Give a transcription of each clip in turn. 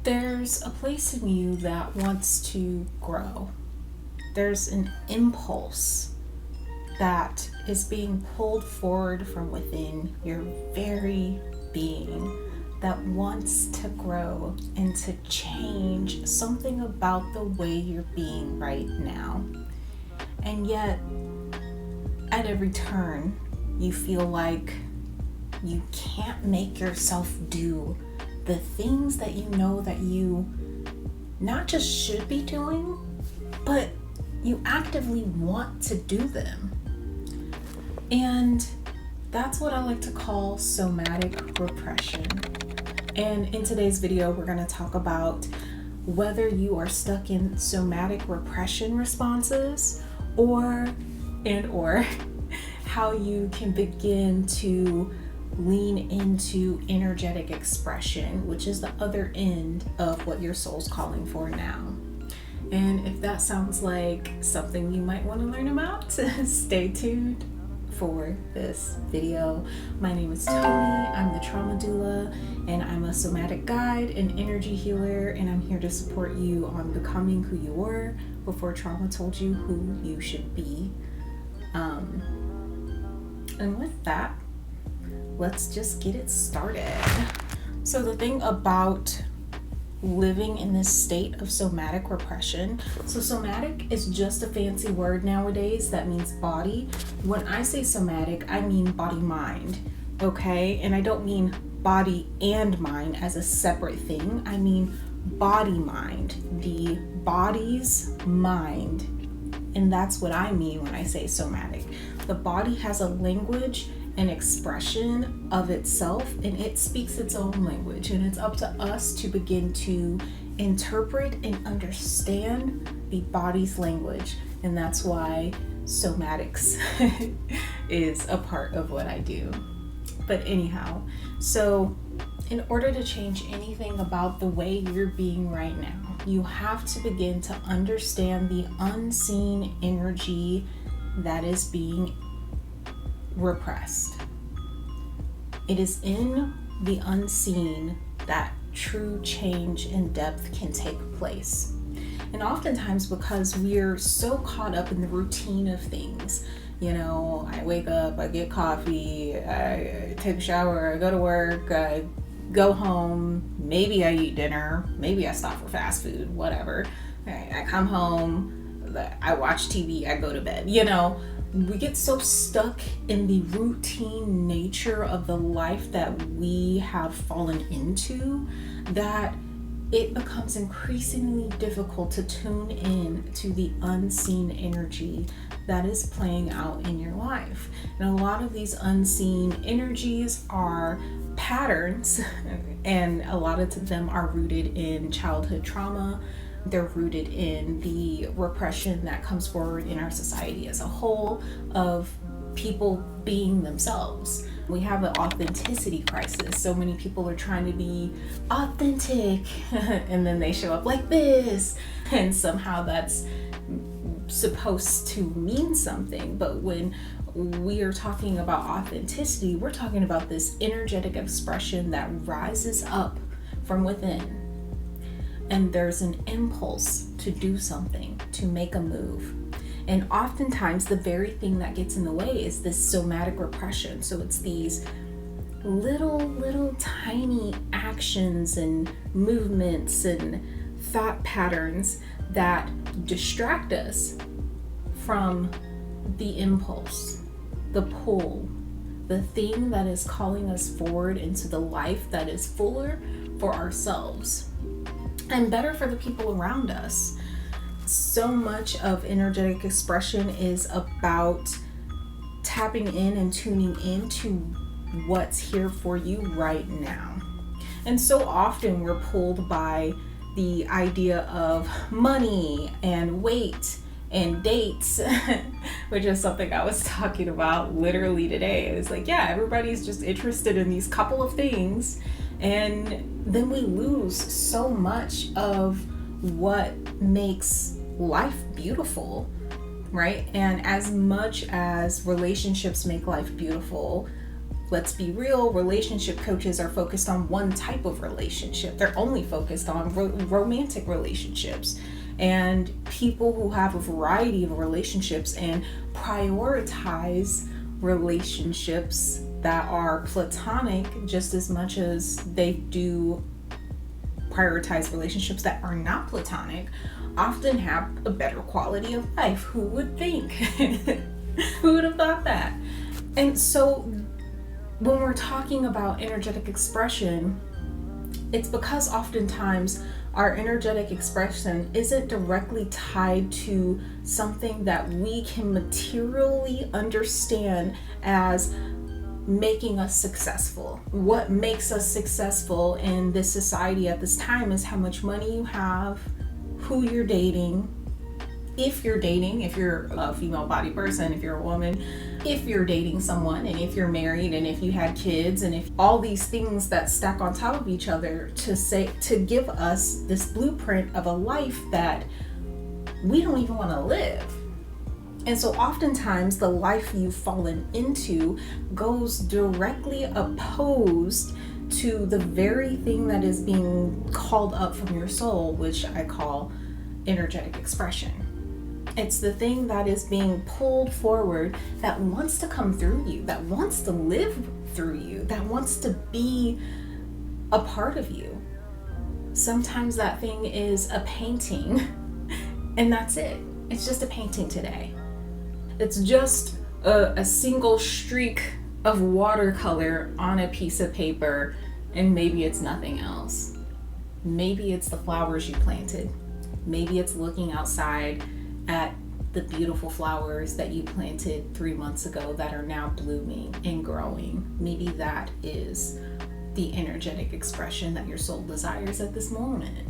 There's a place in you that wants to grow. There's an impulse that is being pulled forward from within your very being that wants to grow and to change something about the way you're being right now. And yet, at every turn, you feel like you can't make yourself do the things that you know that you not just should be doing, but you actively want to do them. And that's what I like to call somatic repression. And in today's video, we're going to talk about whether you are stuck in somatic repression responses or how you can begin to lean into energetic expression, which is the other end of what your soul's calling for now. And if that sounds like something you might want to learn about, stay tuned for this video. My name is Tony. I'm the trauma doula, and I'm a somatic guide and energy healer, and I'm here to support you on becoming who you were before trauma told you who you should be. And with that, let's just get it started. So the thing about living in this state of somatic repression, so somatic is just a fancy word nowadays that means body. When I say somatic, I mean body-mind, okay? And I don't mean body and mind as a separate thing. I mean body-mind, the body's mind. And that's what I mean when I say somatic. The body has a language and expression of itself, and it speaks its own language, and it's up to us to begin to interpret and understand the body's language. And that's why somatics is a part of what I do. But anyhow, so in order to change anything about the way you're being right now, you have to begin to understand the unseen energy that is being repressed. It is in the unseen that true change and depth can take place. And oftentimes, because we're so caught up in the routine of things, you know, I wake up, I get coffee, I take a shower, I go to work, I go home, maybe I eat dinner, maybe I stop for fast food, whatever. I come home, I watch TV, I go to bed, you know. We get so stuck in the routine nature of the life that we have fallen into that it becomes increasingly difficult to tune in to the unseen energy that is playing out in your life. And a lot of these unseen energies are patterns, and a lot of them are rooted in childhood trauma. They're rooted in the repression that comes forward in our society as a whole of people being themselves. We have an authenticity crisis. So many people are trying to be authentic and then they show up like this, and somehow that's supposed to mean something. But when we are talking about authenticity, we're talking about this energetic expression that rises up from within. And there's an impulse to do something, to make a move. And oftentimes the very thing that gets in the way is this somatic repression. So it's these little tiny actions and movements and thought patterns that distract us from the impulse, the pull, the thing that is calling us forward into the life that is fuller for ourselves and better for the people around us. So much of energetic expression is about tapping in and tuning into what's here for you right now. And so often we're pulled by the idea of money and weight and dates, which is something I was talking about literally today. It's like, yeah, everybody's just interested in these couple of things, and then we lose so much of what makes life beautiful, right? And as much as relationships make life beautiful, let's be real, relationship coaches are focused on one type of relationship. They're only focused on romantic relationships. And people who have a variety of relationships and prioritize relationships that are platonic just as much as they do prioritize relationships that are not platonic often have a better quality of life. Who would think? Who would have thought that? And so when we're talking about energetic expression, it's because oftentimes our energetic expression isn't directly tied to something that we can materially understand as making us successful. What makes us successful in this society at this time is how much money you have, who you're dating, if you're a female body person, if you're a woman, if you're dating someone, and if you're married, and if you had kids, and if all these things that stack on top of each other to give us this blueprint of a life that we don't even want to live. And so oftentimes the life you've fallen into goes directly opposed to the very thing that is being called up from your soul, which I call energetic expression. It's the thing that is being pulled forward that wants to come through you, that wants to live through you, that wants to be a part of you. Sometimes that thing is a painting, and that's it. It's just a painting today. It's just a single streak of watercolor on a piece of paper, and maybe it's nothing else. Maybe it's the flowers you planted. Maybe it's looking outside at the beautiful flowers that you planted 3 months ago that are now blooming and growing. Maybe that is the energetic expression that your soul desires at this moment.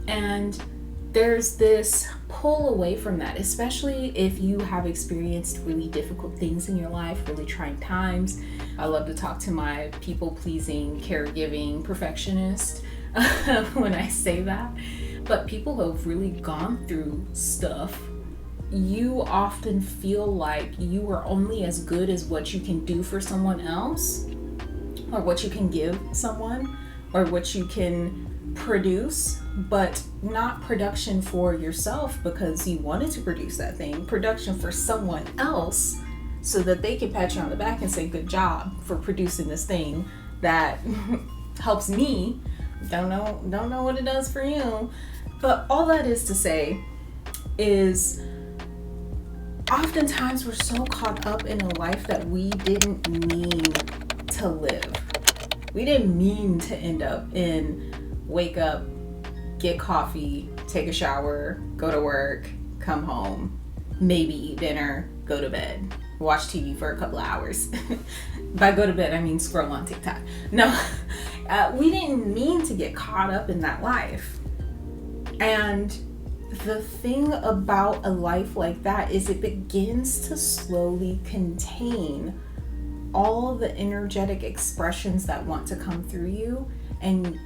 And there's this pull away from that, especially if you have experienced really difficult things in your life, really trying times. I love to talk to my people-pleasing, caregiving perfectionist when I say that. But people who have really gone through stuff, you often feel like you are only as good as what you can do for someone else, or what you can give someone, or what you can produce, but not production for yourself because you wanted to produce that thing, production for someone else so that they can pat you on the back and say, good job for producing this thing that helps me. Don't know what it does for you. But all that is to say is oftentimes we're so caught up in a life that we didn't mean to live. We didn't mean to end up in wake up, get coffee, take a shower, go to work, come home, maybe eat dinner, go to bed, watch TV for a couple of hours. By go to bed, I mean scroll on TikTok. No, we didn't mean to get caught up in that life. And the thing about a life like that is it begins to slowly contain all the energetic expressions that want to come through you, and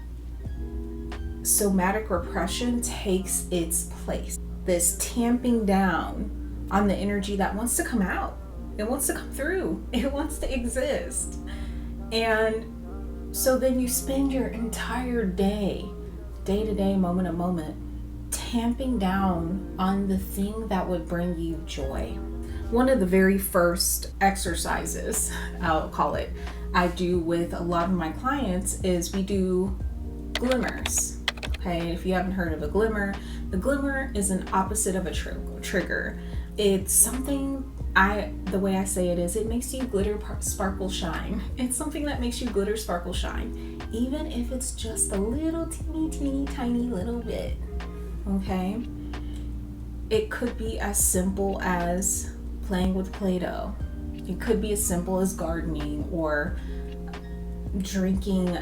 somatic repression takes its place. This tamping down on the energy that wants to come out. It wants to come through. It wants to exist. And so then you spend your entire day to day, moment to moment, tamping down on the thing that would bring you joy. One of the very first exercises, I'll call it, I do with a lot of my clients is we do glimmers. Okay, if you haven't heard of a glimmer, the glimmer is an opposite of a trigger. It's something, the way I say it is, it makes you glitter, sparkle, shine. It's something that makes you glitter, sparkle, shine, even if it's just a little teeny, tiny little bit. Okay, it could be as simple as playing with Play-Doh. It could be as simple as gardening or drinking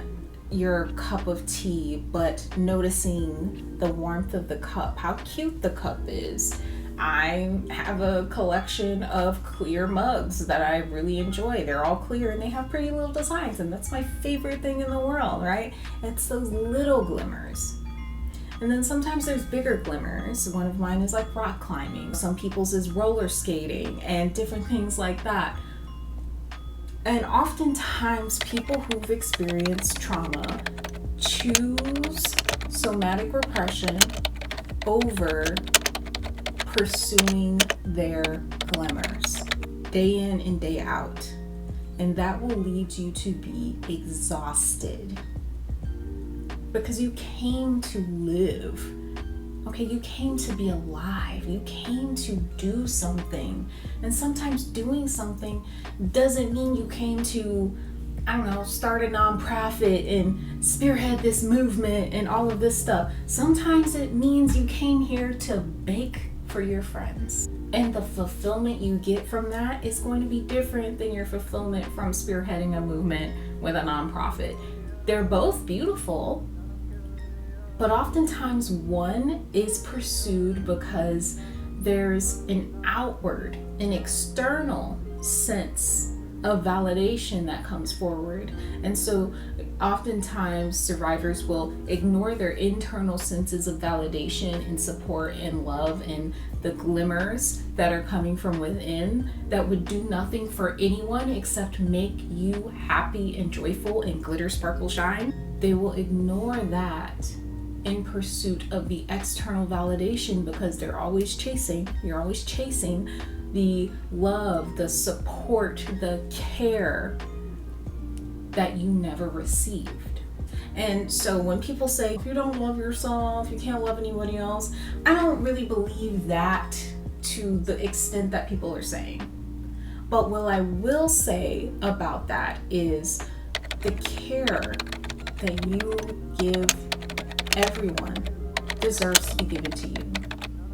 your cup of tea, but noticing the warmth of the cup, how cute the cup is. I have a collection of clear mugs that I really enjoy. They're all clear and they have pretty little designs, and that's my favorite thing in the world, right? It's those little glimmers. And then sometimes there's bigger glimmers. One of mine is like rock climbing. Some people's is roller skating and different things like that. And oftentimes people who've experienced trauma choose somatic repression over pursuing their glimmers day in and day out. And that will lead you to be exhausted because you came to live. Okay, you came to be alive. You came to do something. And sometimes doing something doesn't mean you came to, I don't know, start a nonprofit and spearhead this movement and all of this stuff. Sometimes it means you came here to bake for your friends. And the fulfillment you get from that is going to be different than your fulfillment from spearheading a movement with a nonprofit. They're both beautiful, but oftentimes one is pursued because there's an outward, an external sense of validation that comes forward. And so oftentimes survivors will ignore their internal senses of validation and support and love and the glimmers that are coming from within that would do nothing for anyone except make you happy and joyful and glitter, sparkle, shine. They will ignore that in pursuit of the external validation because you're always chasing the love, the support, the care that you never received. And so when people say, if you don't love yourself, you can't love anybody else, I don't really believe that to the extent that people are saying. But what I will say about that is the care that you give everyone deserves to be given to you.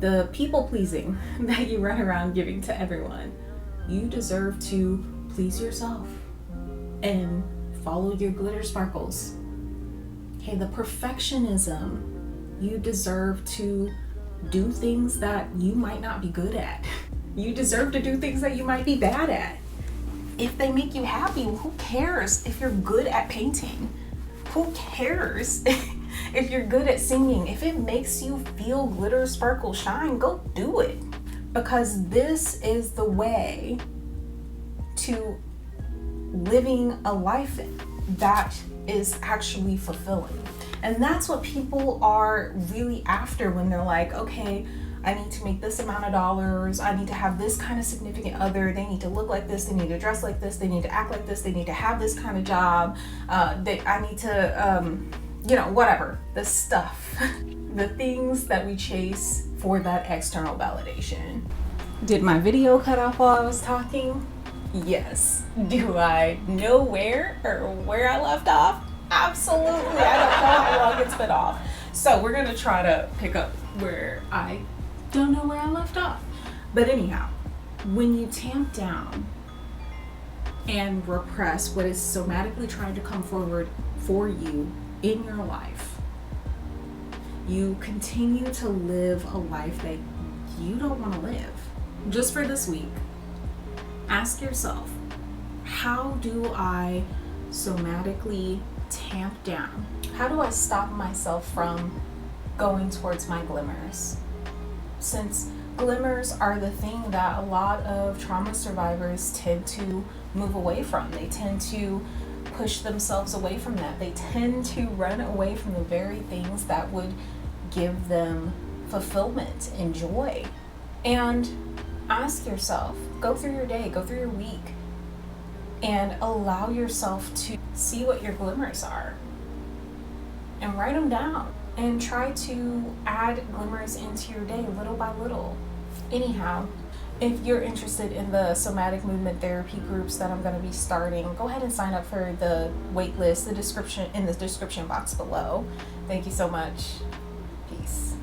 The people pleasing that you run around giving to everyone, you deserve to please yourself and follow your glitter sparkles. Okay, the perfectionism, you deserve to do things that you might not be good at. You deserve to do things that you might be bad at. If they make you happy, who cares if you're good at painting? Who cares if you're good at singing? If it makes you feel glitter, sparkle, shine, go do it. Because this is the way to living a life that is actually fulfilling. And that's what people are really after when they're like, okay, I need to make this amount of dollars. I need to have this kind of significant other. They need to look like this. They need to dress like this. They need to act like this. They need to have this kind of job. I need to, whatever, the stuff, the things that we chase for that external validation. Did my video cut off while I was talking? Yes. Do I know where I left off? Absolutely. I don't know how long it's been off. So we're going to try to pick up where I don't know where I left off. But anyhow, when you tamp down and repress what is somatically trying to come forward for you in your life, you continue to live a life that you don't want to live. Just for this week, ask yourself, how do I somatically tamp down? How do I stop myself from going towards my glimmers? Since glimmers are the thing that a lot of trauma survivors tend to move away from. They tend to push themselves away from that. They tend to run away from the very things that would give them fulfillment and joy. And ask yourself, go through your day, go through your week, and allow yourself to see what your glimmers are and write them down and try to add glimmers into your day little by little. Anyhow, if you're interested in the somatic movement therapy groups that I'm going to be starting, go ahead and sign up for the wait list, the description in the description box below. Thank you so much. Peace.